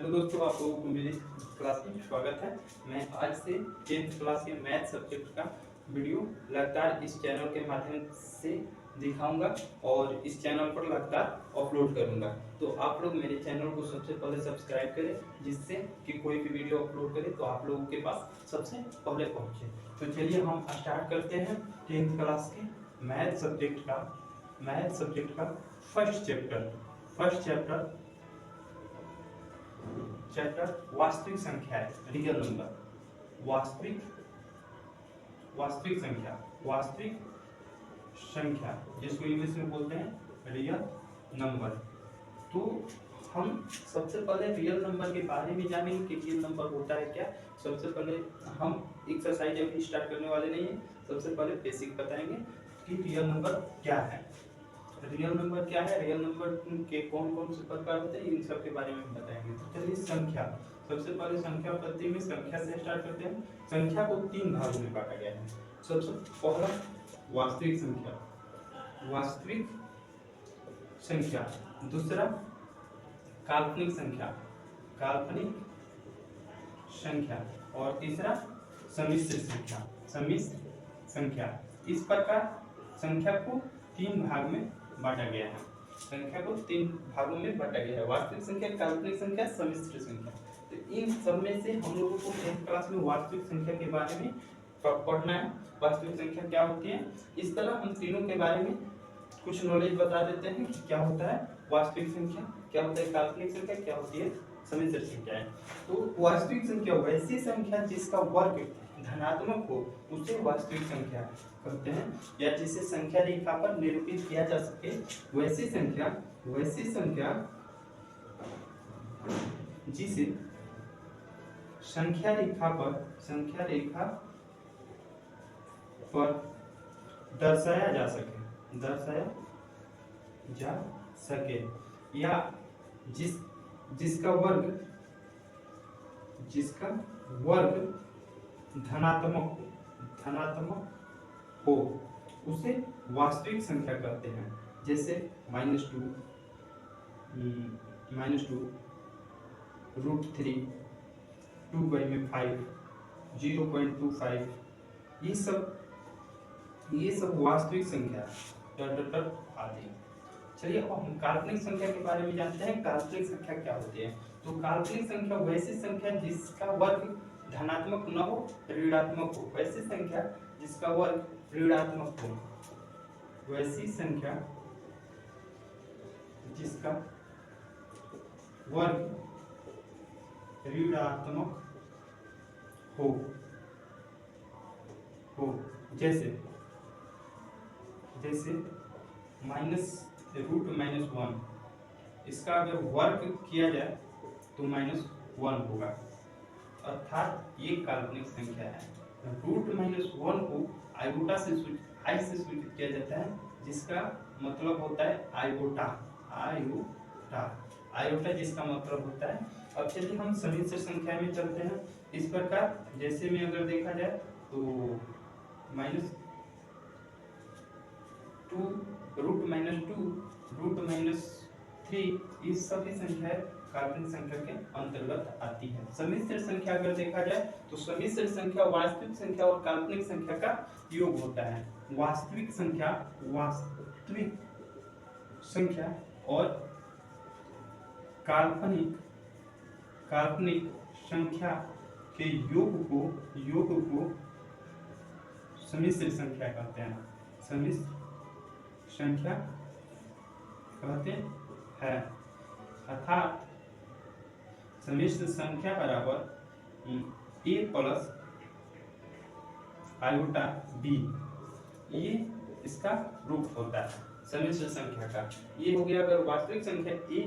Hello दोस्तों, आप लोगों को मेरी क्लास में स्वागत है। मैं आज से 10th क्लास के मैथ सब्जेक्ट का वीडियो लगातार इस चैनल के माध्यम से दिखाऊंगा और इस चैनल पर लगातार अपलोड करूंगा। तो आप लोग मेरे चैनल को सबसे पहले सब्सक्राइब करें, जिससे कि कोई भी वीडियो अपलोड करें तो आप लोगों के पास सबसे पहले पहुंचे। तो चलिए हम स्टार्ट करते हैं 10th क्लास के मैथ सब्जेक्ट का फर्स्ट चैप्टर वास्तविक संख्या है, रियल नंबर। वास्तविक संख्या जिसको इंग्लिश में बोलते हैं रियल नंबर। तो हम सबसे पहले रियल नंबर के बारे में जानेंगे कि रियल नंबर होता है क्या। सबसे पहले हम एक्सरसाइज अभी स्टार्ट करने वाले नहीं है, सबसे पहले बेसिक बताएंगे कि रियल नंबर क्या है। रियल नंबर क्या है, रियल नंबर के कौन कौन से प्रकार होते हैं, इन सब के बारे में बताएंगे। तो चलिए संख्या, सबसे पहले संख्या पद्धति में संख्या से स्टार्ट करते हैं। संख्या को 3 भागों में बांटा गया है। सबसे पहला वास्तविक संख्या, दूसरा काल्पनिक संख्या और तीसरा सम्मिश्र संख्या। इस प्रकार संख्या को 3 भाग में बांटा गया है। वास्तविक संख्या, काल्पनिक संख्या, सम्मिश्र संख्या। तो इन सब में से हम लोगों को 10th क्लास में वास्तविक संख्या के बारे में पढ़ना है। वास्तविक संख्या क्या होती है, इस तरह हम तीनों के बारे में कुछ नॉलेज बता देते हैं कि क्या होता है वास्तविक संख्या, क्या होता है काल्पनिक संख्या, क्या होती है सम्मिश्र संख्या है। तो वास्तविक संख्या वैसी संख्या जिसका वर्ग धनात्मक हो उसे वास्तविक संख्या कहते हैं, या जिसे संख्या रेखा पर निरूपित किया जा सके वैसी संख्या जिसे संख्या रेखा पर दर्शाया जा सके या जिसका वर्ग धनात्मक हो उसे वास्तविक संख्या कहते हैं। जैसे -2, √3, 2/5, 0.25, ये सब वास्तविक संख्या आदि। चलिए अब हम काल्पनिक संख्या के बारे में जानते हैं। काल्पनिक संख्या क्या होती है, तो काल्पनिक संख्या वैसी संख्या जिसका वर्ग धनात्मक न हो, ऋणात्मक हो। वैसी संख्या जिसका वर्ग ऋणात्मक हो, वैसी संख्या जिसका वर्ग ऋणात्मक हो जैसे -√-1, इसका अगर वर्ग किया जाए तो -1 होगा, अर्थात ये काल्पनिक संख्या है। √-1 को आयोटा से सूचित किया जाता है, जिसका मतलब होता है आयोटा जिसका मतलब होता है। अब चलिए हम सम्मिश्र संख्या में चलते हैं। इस प्रकार जैसे में अगर देखा जाए तो -2, √-3, इस सभी संख्याएं काल्पनिक संख्या के अंतर्गत आती है। सम्मिश्र संख्या अगर देखा जाए तो सम्मिश्र संख्या वास्तविक संख्या और काल्पनिक संख्या का योग होता है। वास्तविक संख्या और काल्पनिक संख्या के योग को सम्मिश्र संख्या कहते हैं। सम्मिश्र संख्या कहते हैं, अर्थात सम्मिश्र संख्या बराबर a प्लस आयोटा b, ये इसका रूप होता है सम्मिश्र संख्या का। ये हो गया अगर वास्तविक संख्या a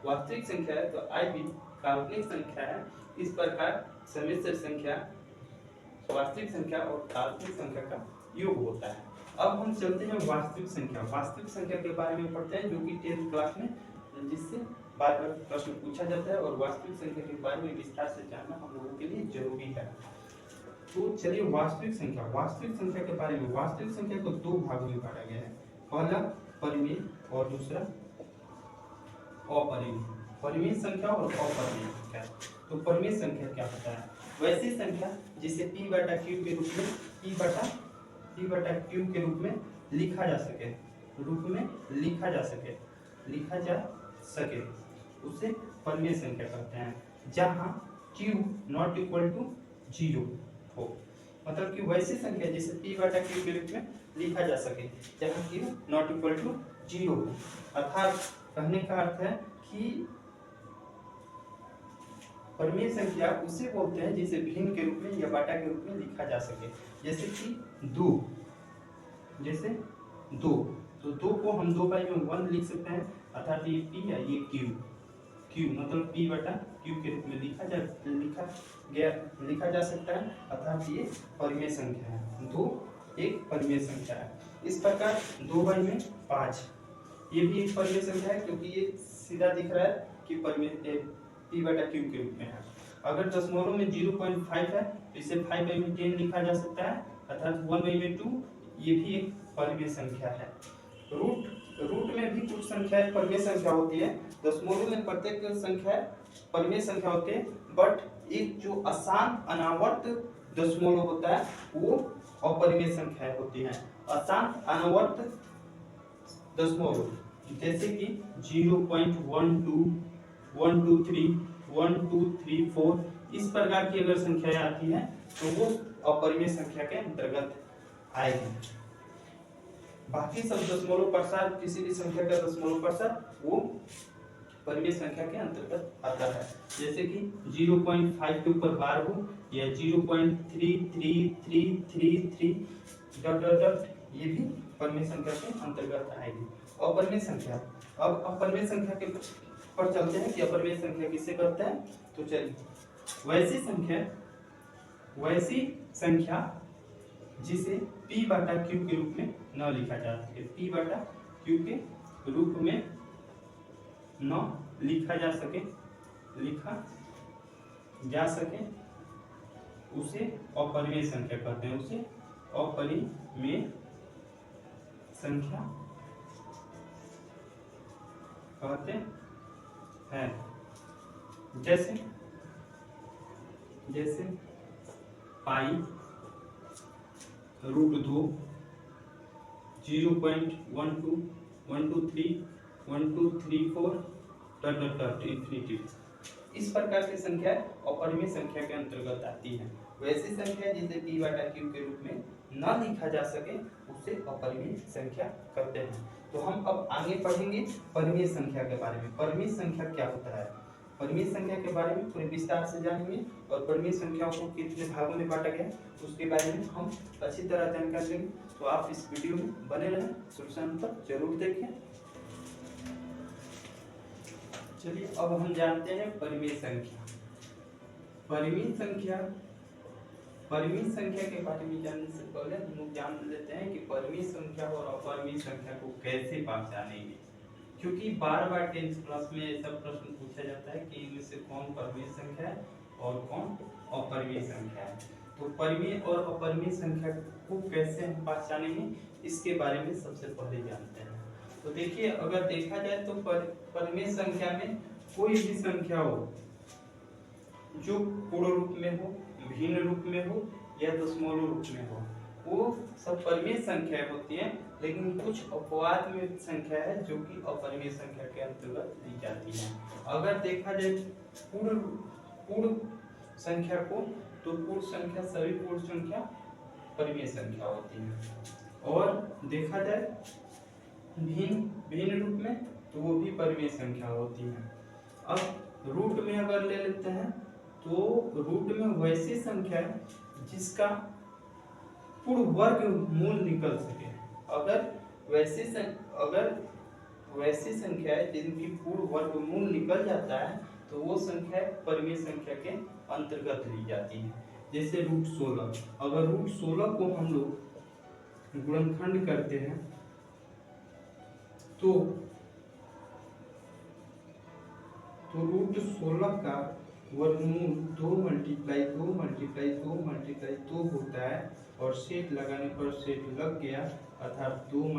वास्तविक संख्या है तो i b काल्पनिक संख्या है। इस प्रकार सम्मिश्र संख्या वास्तविक संख्या और काल्पनिक संख्या का योग होता है। अब हम चलते हैं वास्तविक संख्या के बारे में पढ़ते हैं, जो कि 10th क्लास में जिससे बार बार प्रश्न पूछा जाता है और वास्तविक संख्या के बारे में विस्तार से जानना हम लोगों के लिए जरूरी है। तो चलिए वास्तविक संख्या के बारे में। वास्तविक संख्या को 2 भागों में बांटा गया है, पहला परिमेय और दूसरा अपरिमेय। परिमेय संख्या और अपरिमेय संख्या। तो परिमेय संख्या क्या होता है? वैसी संख्या जिसे p बटा q के रूप में p बटा q के रूप में लिखा जा सके, लिखा जा सके उसे परिमेय संख्या कहते हैं, जहां q नॉट इक्वल टू 0 हो। मतलब कि वैसी संख्या जिसे p बटा q के रूप में लिखा जा सके जहां q नॉट इक्वल टू 0 हो। अर्थात कहने का अर्थ है कि परिमेय संख्या उसे बोलते हैं जिसे भिन्न के रूप में या बाटा के रूप में लिखा जा सके। जैसे कि 2, तो 2 को हम 2 बाई में 1 लिख सकते हैं, अर्थात ये p है ये q मतलब p बटा q के रूप में लिखा जा सकता है, अर्थात ये परिमेय संख्या है। 2 एक परिमेय संख्या है। इस प्रकार 2 बाई में 5 ये भी एक परिमेय संख्या है, क्योंकि ये सीधा दिख रहा है कि परिमेय p बटा q के रूप में है। अगर दशमलव में 0.5 है तो इसे 5 बाई में 10 लिखा जा सकता है, अर्थात 1 बाई में 2 ये भी एक परिमेय संख्या है। रूट में भी कुछ संख्याएं परिमेय संख्या होती है। दशमलव में प्रत्येक संख्या परिमेय संख्या होती है, बट एक जो आसान अनावर्त दशमलव होता है वो अपरिमेय संख्याएं होती हैं। आसान अनावर्त दशमलव जैसे कि 0.12 1 2 3 1 2 3 4 इस प्रकार की अगर संख्याएं आती हैं तो वो अपरिमेय संख्या के अंतर्गत आएगी। बाकी सब दशमलव प्रसार किसी भी संख्या का दशमलव प्रसार वो परिमेय संख्या के अंतर्गत आता है। जैसे कि 0.5 के ऊपर बार हो या 0.3333 डॉट डॉट डॉट ये भी परिमेय संख्या के अंतर्गत आएगी। अपरिमेय संख्या, अब अपरिमेय संख्या के पर चलते हैं कि अपरिमेय संख्या किसे कहते हैं। तो चलिए, वैसी संख्या जिसे p बटा q के रूप में न लिखा जा सके, p बटा q के रूप में न लिखा जा सके उसे अपरिमेय संख्या कहते हैं, उसे अपरिमेय संख्या कहते हैं। जैसे पाई √2 0.12 1 2 3 1 2 3 4 डॉट डॉट डॉट इंफिनिटी। इस प्रकार की संख्या अपरिमेय संख्या के अंतर्गत आती है। वैसी संख्या जिसे p बटा q के रूप में न लिखा जा सके उसे अपरिमेय संख्या कहते हैं। तो हम अब आगे पढ़ेंगे परिमेय संख्या के बारे में। परिमेय संख्या क्या होता है, परिमेय संख्या के बारे में थोड़ी विस्तार से जानेंगे, और परिमेय संख्याओं को कितने भागों में बांटा गया उसके बारे में हम अच्छी तरह जानकारी लेंगे। तो आप इस वीडियो में बने रहें, शुरू से अंत तक जरूर देखें। चलिए अब हम जानते हैं परिमेय संख्या। परिमेय संख्या के बारे में जानने से पहले हम लोग जान लेते हैं कि परिमेय संख्या और अपरिमेय संख्या को कैसे पहचानेंगे, क्योंकि बार 10th क्लास में ऐसा प्रश्न पूछा जाता है कि इनमें से कौन परिमेय संख्या है और कौन अपरिमेय संख्या है। तो परिमेय और अपरिमेय संख्या को कैसे हम पहचानेंगे इसके बारे में सबसे पहले जानते हैं। तो देखिए, अगर देखा जाए तो परिमेय संख्या में कोई भी संख्या हो जो पूर्ण रूप में हो, भिन्न रूप में हो या दशमलव रूप में हो, वो सब परिमेय संख्याएं होती हैं। लेकिन कुछ अपवाद में संख्या है जो कि अपरिमेय संख्या के अंतर्गत ली जाती है। अगर देखा जाए पूर्ण संख्या को, तो पूर्ण संख्या सभी पूर्ण संख्या परिमेय संख्या होती है। और देखा जाए भिन्न रूप में तो वो भी परिमेय संख्या होती है। अब रूट में अगर ले लेते हैं तो रूट में वैसी संख्या है जिसका पूर्ण वर्ग मूल निकल सके। अगर वैसी संख्या है जिनकी पूर्ण वर्ग मूल निकल जाता है तो वो संख्या परिमेय संख्या के अंतर्गत ली जाती है। जैसे √16, अगर √16 को हम लोग गुणनखंड करते हैं तो √16 का वर्गमूल 2 × 2 × 2 × 2 होता है, और सेट लगाने पर सेट लग गया, अर्थात 2 ×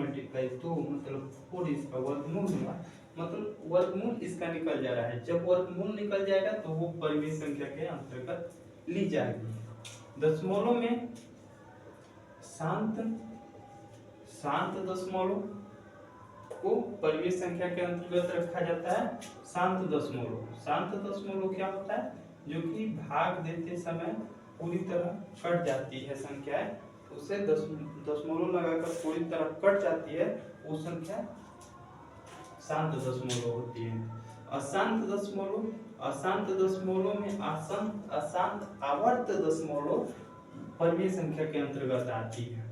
2 मतलब 4 इसका वर्गमूल हुआ। मतलब वर्गमूल इसका निकल जा रहा है। जब वर्गमूल निकल जाएगा तो वो परिमेय संख्या के अंतर्गत ली जाएगी। दशमलव में शांत दशमलव को परिमेय संख्या के अंतर्गत रखा जाता है। शांत दशमलव क्या होता है? जो कि भाग देते समय पूरी तरह कट जाती है संख्याएं, उसे दशमलव लगाकर पूरी तरह कट जाती है, वो संख्या शांत दशमलव होती है। अशांत दशमलव में अशांत आवर्त दशमलव परिमेय संख्या के अंतर्गत आती है।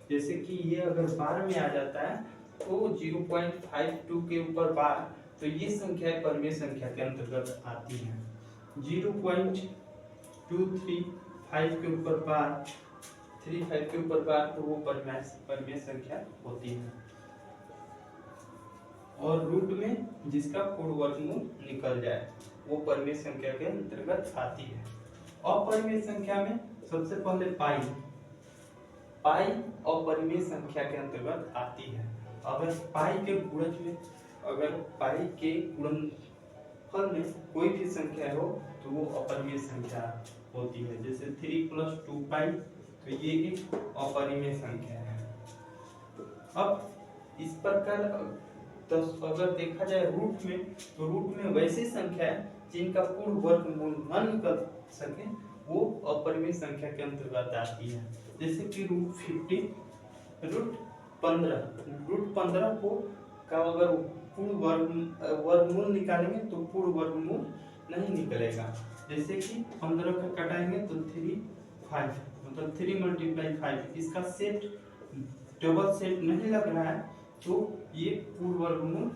जैसे कि ये अगर बार में आ जाता है तो 0.52 के ऊपर बार, तो ये संख्या परिमेय संख्या के अंतर्गत आती है। 0.235 के ऊपर बार, 35 के ऊपर बार, तो वो परिमेय संख्या होती है। और रूट में जिसका पूर्ण वर्गमूल निकल जाए वो परिमेय संख्या के अंतर्गत आती है। अपरिमेय संख्या में सबसे पहले पाई अपरिमेय संख्या के अंतर्गत आती है। अगर पाई के गुणनफल में कोई भी संख्या हो तो वो अपरिमेय संख्या होती है। जैसे 3 + 2 पाई, तो ये एक अपरिमेय संख्या है। अब इस प्रकार अगर देखा जाए रूट में, तो रूट में वैसी संख्या है जिनका पूर्ण वर्गमूल न निकल सके वो अपरिमेय संख्या के अंतर्गत आती है। जैसे कि रूट 15 को का अगर पूर्ण वर्गमूल निकालेंगे तो पूर्ण वर्गमूल नहीं निकलेगा। जैसे कि 15 का कटाएंगे तो 5 मतलब 3 × 5, इसका सेट डबल सेट नहीं लग रहा है, तो ये पूर्ण वर्गमूल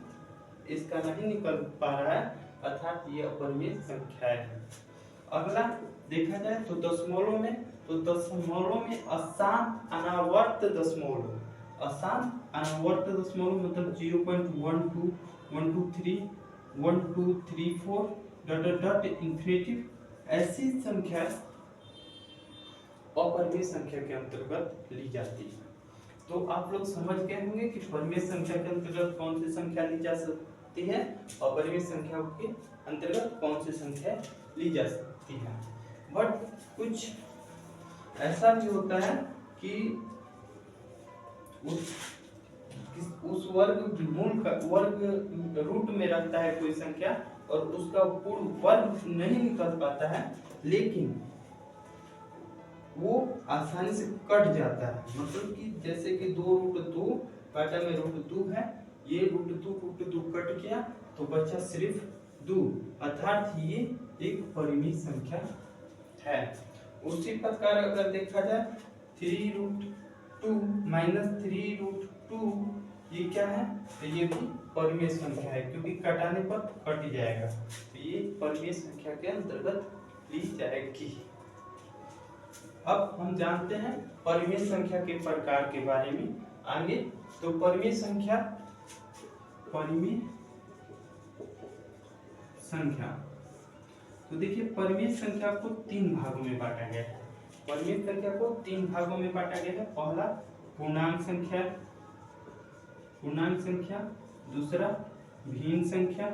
इसका नहीं निकल पा रहा है, अर्थात ये अपरिमेय संख्या है। अगला देखा जाए तो दशमलव में अशांत अनावर्त दशमलव मतलब 0.12 123 1234 इंफिनिटी, ऐसी संख्या अपरिमेय संख्या के अंतर्गत ली जाती है। तो आप लोग समझ गए होंगे कि परिमेय संख्या के अंतर्गत कौन सी संख्या ली जा सकती है, अपरिमेय संख्या के अंतर्गत कौन सी संख्या ली जा सकती है। बट कुछ ऐसा भी होता है कि उस वर्ग रूट में रहता है कोई संख्या और उसका पूर्ण वर्ग नहीं निकल पाता है, लेकिन वो आसानी से कट जाता है। मतलब कि जैसे कि 2√2 काटा में √2 है, ये √2 कट गया तो बचा सिर्फ 2, अर्थात ये एक परिमेय संख्या है। उसी प्रकार अगर देखा जाए 3√2 - 3√2, ये क्या है? तो ये भी परिमेय संख्या है, क्योंकि कटाने पर कट जाएगा, तो ये परिमेय संख्या के अंतर्गत ली जाएगी। अब हम जानते हैं परिमेय संख्या के प्रकार के बारे में आगे। तो परिमेय संख्या तो देखिए परिमेय संख्या को 3 भागों में बांटा गया है। पहला पूर्णांक संख्या, दूसरा भिन्न संख्या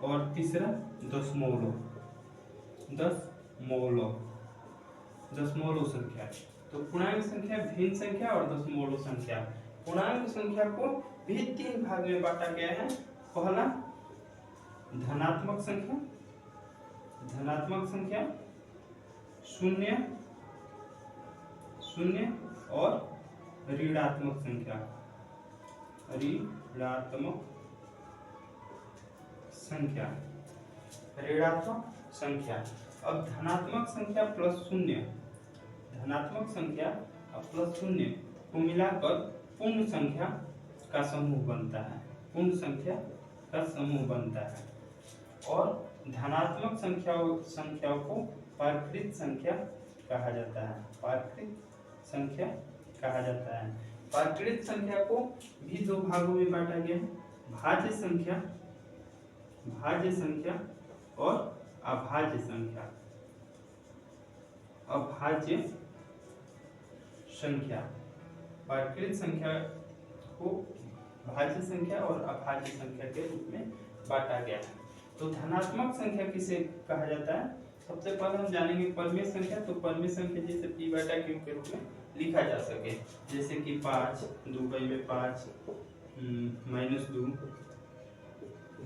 और तीसरा दशमलव संख्या। तो पूर्णांक संख्या, भिन्न संख्या और दशमलव संख्या। पूर्णांक संख्या को भी 3 भाग में बांटा गया है। पहला धनात्मक संख्या, शून्य और ऋणात्मक संख्या। अब धनात्मक संख्या प्लस शून्य को मिलाकर पूर्ण संख्या का समूह बनता है। और धनात्मक संख्याओं को पारकृत संख्या कहा जाता है। पारकृत संख्या को भी 2 भागों में बांटा गया है, भाज्य संख्या और अभाज्य संख्या। पारकृत संख्या को भाज्य संख्या और अभाज्य संख्या के रूप में बांटा गया है। तो धनात्मक संख्या किसे कहा जाता है? सबसे पहले हम जानेंगे परमेय संख्या। तो परमेय संख्या जैसे p/q के रूप में लिखा जा सके, जैसे कि 5, 2/5, -2,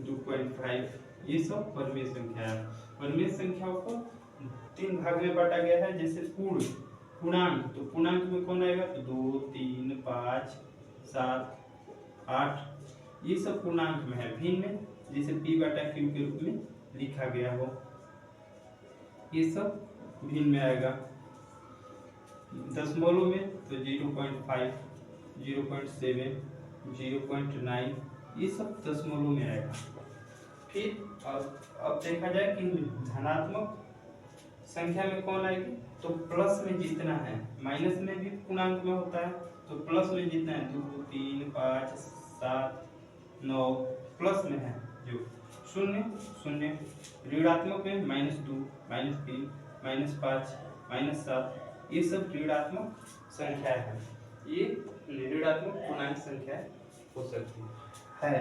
2.5, ये सब परमेय संख्या है। परमेय संख्याओं को 3 भाग में बांटा गया है, जैसे पूर्णांक। तो पूर्णांक में कौन आएगा? तो 2, 3, 5, 7, 8, ये सब पूर्णांक में है। भिन्न में जिसे p/q के रूप में लिखा गया हो, ये सब भिन्न में आएगा। दशमलव में तो 0.5, 0.7, 0.9, ये सब दशमलव में आएगा। फिर अब देखा जाए कि धनात्मक संख्या में कौन आएगी? तो प्लस में जितना है, माइनस में भी पूर्णांक में होता है, तो प्लस में जितना है 2, 3, 5, 7, 9 प्लस में है जो 0, 0। ऋणात्मक में -2, -3, -5, -7, ये सब ऋणात्मक संख्या है। ये ऋणात्मक पूर्णांक संख्या हो सकती है।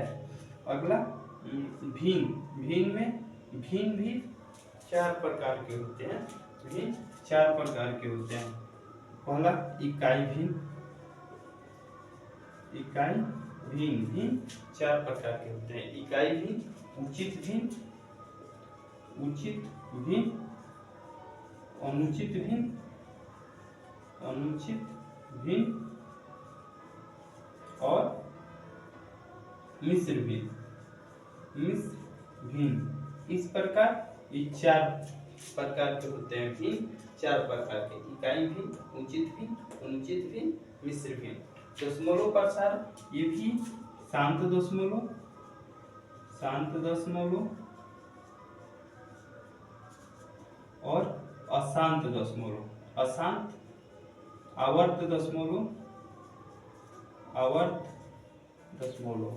अगला भिन्न में भिन्न भी 4 प्रकार के होते हैं। भिन्न 4 प्रकार के होते हैं। पहला इकाई भिन्न। इकाई भिन्न भी 4 प्रकार के होते हैं। इकाई भिन्न, उचित भिन्न, उचित भिन्न, अनुचित भिन्न, अनुचित भिन्न और मिश्र भिन्न। मिश्र भिन्न, इस प्रकार ये 4 प्रकार के होते हैं। भिन्न 4 प्रकार के, इकाई भिन्न, उचित भिन्न, अनुचित भिन्न, मिश्र भिन्न। दशमलव प्रसार, ये भी शांत दशमलव, शांत दशमलव और अशांत दशमलव। अशांत, आवर्त दशमलव, आवर्त दशमलव।